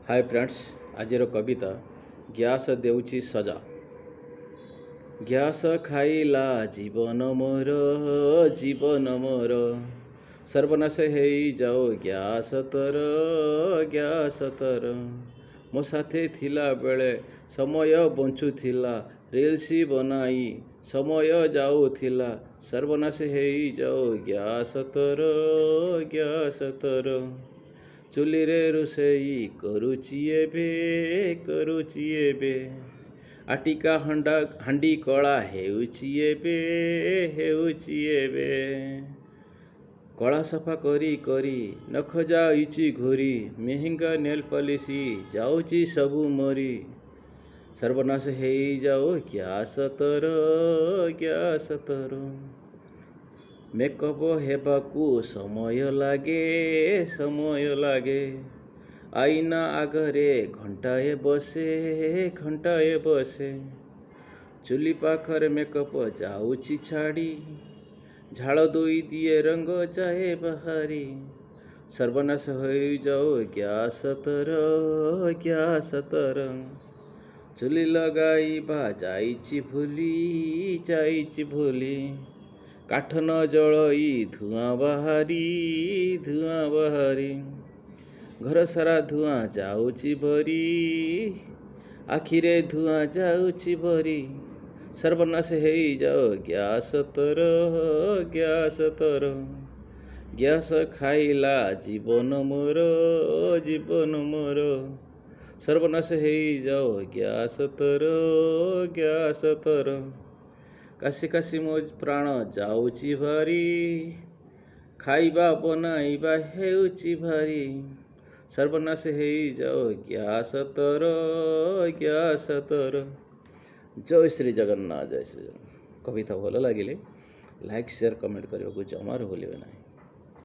Hi friends, आजिर कविता gas देउछि सजा। Gas खाइला जीवन मोर सर्वनाश हेई जाओ ग्यास तर मो साथे थिला बेले समय बंचुथिला रील्स बनाई समय जाउथिला सर्वनाश हेई जाओ ग्यास तर चुली रे रोषेई करुची एबे आटिका हांडी कला हेउची एबे कला सफा करी करी नख जाउची घोरी मेहंगा नेल पॉलिसी जाउची सबु मरी सर्वनाश हेई जाओ ग्यास तर मेकअप हेबाकू समय लागे आईना आगरे घंटाए बसे चुली पाखरे मेकअप जाउची छाड़ी झाड़ दुई दिए रंग जाए बहारी सर्वनाश होई जाओ ग्यास तर चुली लगाइबा जाइची भूली काठ न जलई धुआं बाहारी घर सारा धुआं जाउची भरी आखिरे धुआं जाउची भरी सर्वनाश हेई जाओ ग्यास तर ग्यास खाइला जीवन मोर सर्वनाश हेई जाओ ग्यास तर काशी काशी मो प्राण जाउची भारी खाइबा बनाइबा हेउची भारी सर्वनाश हेई जाओ ग्यास तर जय श्री जगन्नाथ। कविता भल लगे लाइक शेयर कमेंट करने को जमार भूलिए ना।